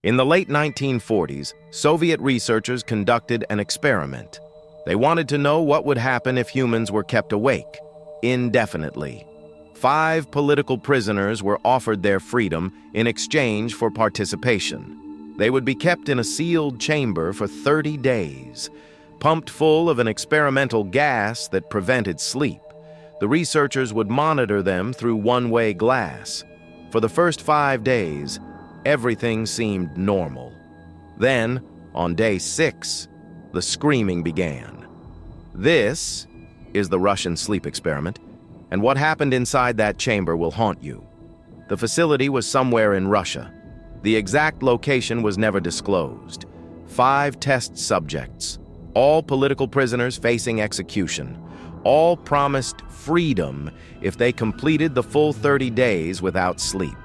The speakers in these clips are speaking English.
In the late 1940s, Soviet researchers conducted an experiment. They wanted to know what would happen if humans were kept awake indefinitely. 5 political prisoners were offered their freedom in exchange for participation. They would be kept in a sealed chamber for 30 days, pumped full of an experimental gas that prevented sleep. The researchers would monitor them through one-way glass. For the first 5 days, everything seemed normal. Then, on day 6, the screaming began. This is the Russian sleep experiment, and what happened inside that chamber will haunt you. The facility was somewhere in Russia. The exact location was never disclosed. 5 test subjects, all political prisoners facing execution, all promised freedom if they completed the full 30 days without sleep.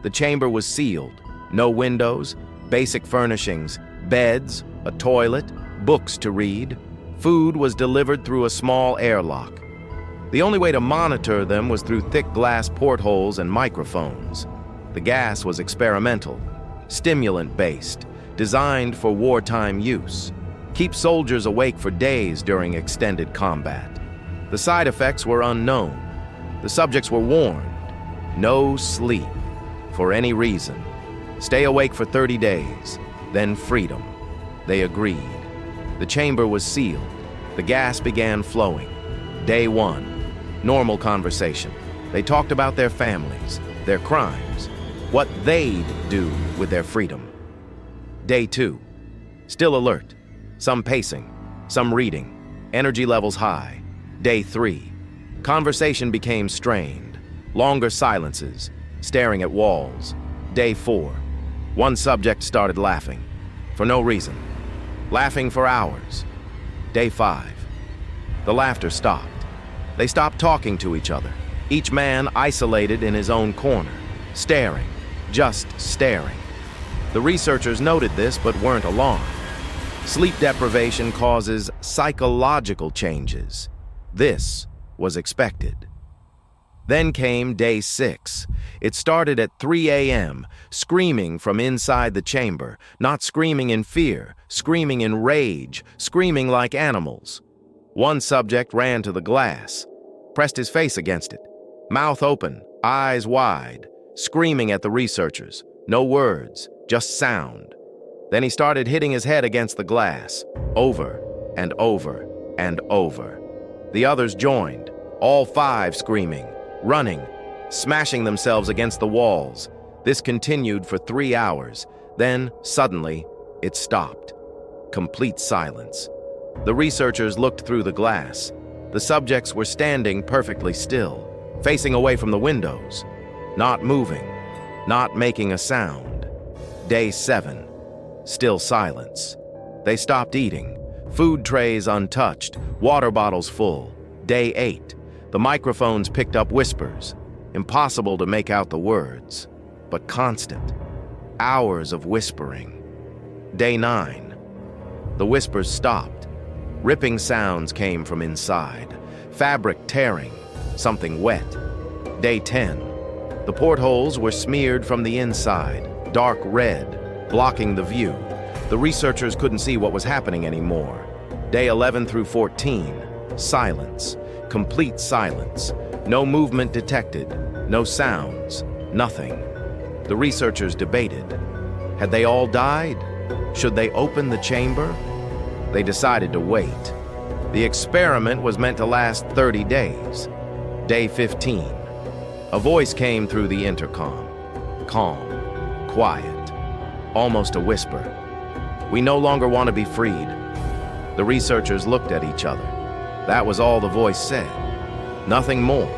The chamber was sealed. No windows, basic furnishings, beds, a toilet, books to read. Food was delivered through a small airlock. The only way to monitor them was through thick glass portholes and microphones. The gas was experimental, stimulant-based, designed for wartime use. Keep soldiers awake for days during extended combat. The side effects were unknown. The subjects were warned. No sleep, for any reason. Stay awake for 30 days, then freedom. They agreed. The chamber was sealed. The gas began flowing. Day 1, normal conversation. They talked about their families, their crimes, what they'd do with their freedom. Day 2, still alert. Some pacing, some reading, energy levels high. Day 3, conversation became strained, longer silences, staring at walls. Day 4, one subject started laughing, for no reason, laughing for hours. Day 5, the laughter stopped. They stopped talking to each other, each man isolated in his own corner, staring, just staring. The researchers noted this but weren't alarmed. Sleep deprivation causes psychological changes. This was expected. Then came day 6. It started at 3 a.m., screaming from inside the chamber, not screaming in fear, screaming in rage, screaming like animals. One subject ran to the glass, pressed his face against it, mouth open, eyes wide, screaming at the researchers. No words, just sound. Then he started hitting his head against the glass, over and over and over. The others joined, all 5 screaming, running, smashing themselves against the walls. This continued for 3 hours. Then, suddenly, it stopped. Complete silence. The researchers looked through the glass. The subjects were standing perfectly still, facing away from the windows, not moving, not making a sound. Day 7, still silence. They stopped eating, food trays untouched, water bottles full. Day 8, the microphones picked up whispers, impossible to make out the words, but constant. Hours of whispering. Day 9, the whispers stopped. Ripping sounds came from inside, fabric tearing, something wet. Day 10, the portholes were smeared from the inside, dark red, blocking the view. The researchers couldn't see what was happening anymore. Day 11 through 14, silence, complete silence. No movement detected, no sounds, nothing. The researchers debated. Had they all died? Should they open the chamber? They decided to wait. The experiment was meant to last 30 days. Day 15. A voice came through the intercom. Calm, quiet, almost a whisper. We no longer want to be freed. The researchers looked at each other. That was all the voice said. Nothing more.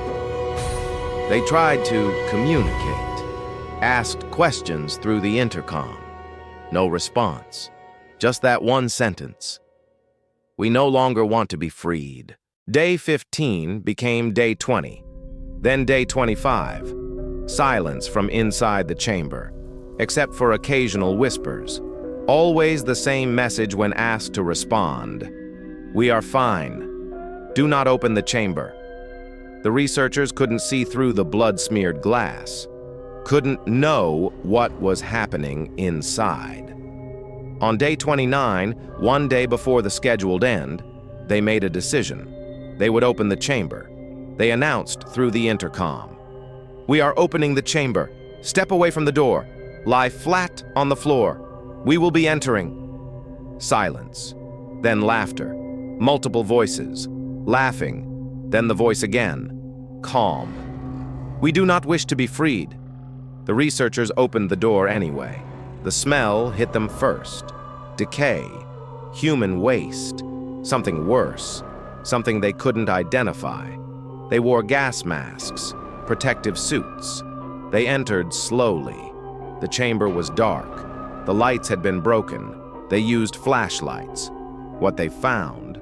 They tried to communicate, asked questions through the intercom. No response. Just that one sentence. We no longer want to be freed. Day 15 became day 20. Then day 25. Silence from inside the chamber, except for occasional whispers. Always the same message when asked to respond. We are fine. Do not open the chamber. The researchers couldn't see through the blood-smeared glass, couldn't know what was happening inside. On day 29, one day before the scheduled end, they made a decision. They would open the chamber. They announced through the intercom, "We are opening the chamber. Step away from the door. Lie flat on the floor. We will be entering." Silence. Then laughter. Multiple voices. Laughing. Then the voice again. Calm. "We do not wish to be freed." The researchers opened the door anyway. The smell hit them first. Decay. Human waste. Something worse. Something they couldn't identify. They wore gas masks. Protective suits. They entered slowly. The chamber was dark. The lights had been broken. They used flashlights. What they found.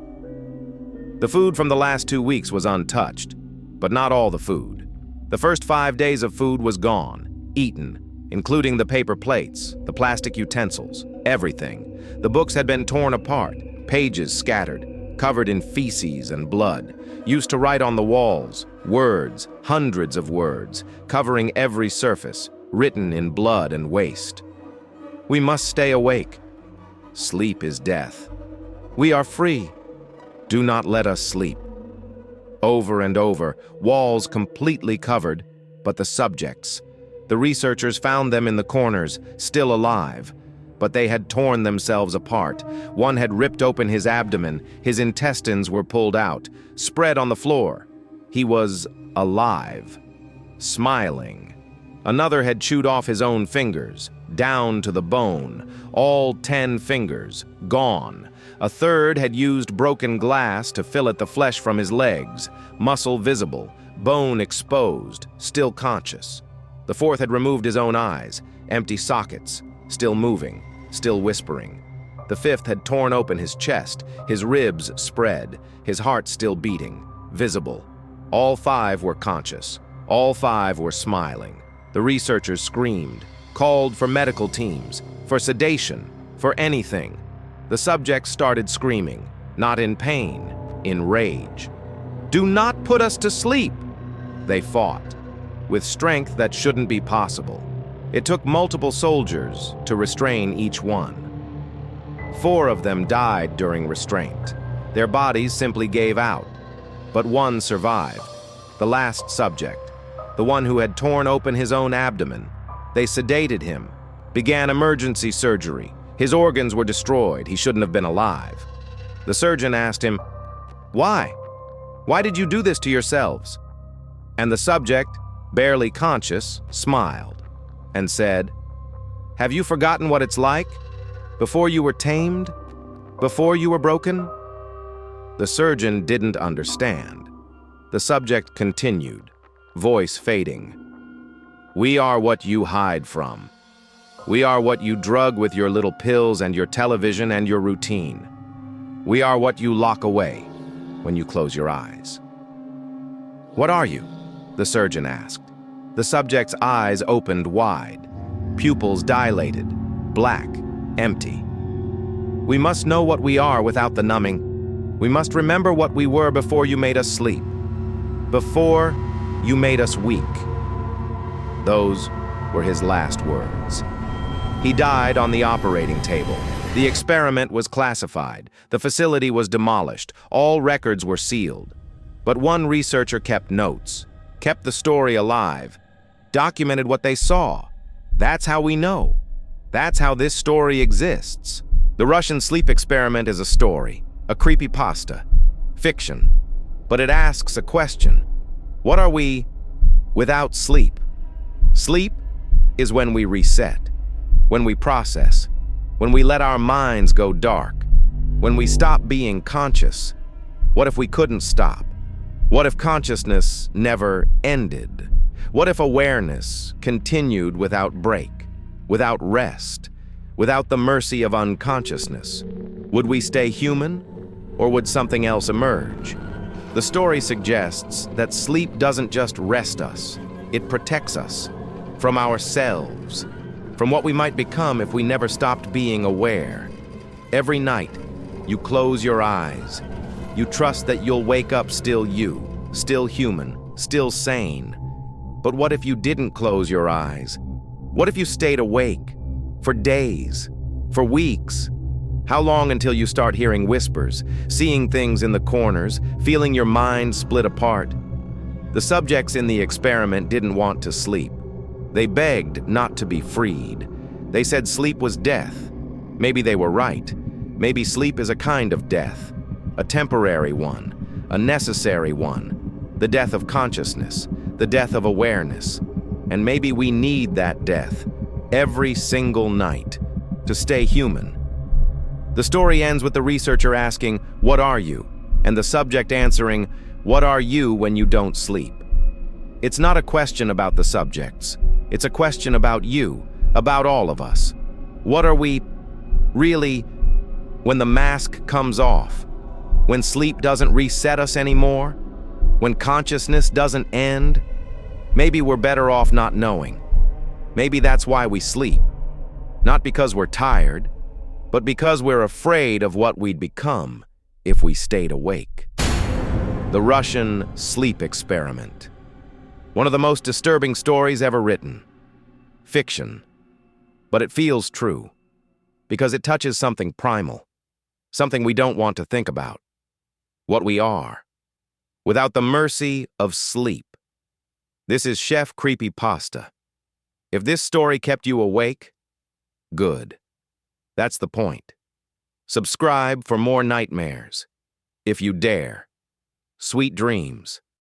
The food from the last 2 weeks was untouched, but not all the food. The first 5 days of food was gone, eaten, including the paper plates, the plastic utensils, everything. The books had been torn apart, pages scattered, covered in feces and blood, used to write on the walls, words, hundreds of words, covering every surface, written in blood and waste. "We must stay awake. Sleep is death. We are free. Do not let us sleep." Over and over, walls completely covered, but the subjects. The researchers found them in the corners, still alive, but they had torn themselves apart. One had ripped open his abdomen, his intestines were pulled out, spread on the floor. He was alive, smiling. Another had chewed off his own fingers, down to the bone, all 10 fingers, gone. A third had used broken glass to fillet the flesh from his legs, muscle visible, bone exposed, still conscious. The fourth had removed his own eyes, empty sockets, still moving, still whispering. The fifth had torn open his chest, his ribs spread, his heart still beating, visible. All 5 were conscious. All 5 were smiling. The researchers screamed, called for medical teams, for sedation, for anything. The subjects started screaming, not in pain, in rage. "Do not put us to sleep!" They fought, with strength that shouldn't be possible. It took multiple soldiers to restrain each one. 4 of them died during restraint. Their bodies simply gave out, but one survived, the last subject, the one who had torn open his own abdomen. They sedated him, began emergency surgery. His organs were destroyed. He shouldn't have been alive. The surgeon asked him, "Why? Why did you do this to yourselves?" And the subject, barely conscious, smiled and said, "Have you forgotten what it's like? Before you were tamed? Before you were broken?" The surgeon didn't understand. The subject continued, voice fading. "We are what you hide from. We are what you drug with your little pills and your television and your routine. We are what you lock away when you close your eyes." "What are you?" the surgeon asked. The subject's eyes opened wide, pupils dilated, black, empty. "We must know what we are without the numbing. We must remember what we were before you made us sleep. Before you made us weak." Those were his last words. He died on the operating table. The experiment was classified. The facility was demolished. All records were sealed. But one researcher kept notes, kept the story alive, documented what they saw. That's how we know. That's how this story exists. The Russian sleep experiment is a story, a creepypasta, fiction. But it asks a question. What are we without sleep? Sleep is when we reset, when we process, when we let our minds go dark, when we stop being conscious. What if we couldn't stop? What if consciousness never ended? What if awareness continued without break, without rest, without the mercy of unconsciousness? Would we stay human, or would something else emerge? The story suggests that sleep doesn't just rest us, it protects us from ourselves, from what we might become if we never stopped being aware. Every night, you close your eyes. You trust that you'll wake up still you, still human, still sane. But what if you didn't close your eyes? What if you stayed awake? For days? For weeks? How long until you start hearing whispers, seeing things in the corners, feeling your mind split apart? The subjects in the experiment didn't want to sleep. They begged not to be freed. They said sleep was death. Maybe they were right. Maybe sleep is a kind of death, a temporary one, a necessary one, the death of consciousness, the death of awareness. And maybe we need that death every single night to stay human. The story ends with the researcher asking, "What are you?" and the subject answering, "What are you when you don't sleep?" It's not a question about the subjects. It's a question about you, about all of us. What are we really when the mask comes off? When sleep doesn't reset us anymore? When consciousness doesn't end? Maybe we're better off not knowing. Maybe that's why we sleep. Not because we're tired, but because we're afraid of what we'd become if we stayed awake. The Russian sleep experiment. One of the most disturbing stories ever written. Fiction. But it feels true, because it touches something primal, something we don't want to think about. What we are, without the mercy of sleep. This is Chef Creepypasta. If this story kept you awake, good. That's the point. Subscribe for more nightmares. If you dare. Sweet dreams.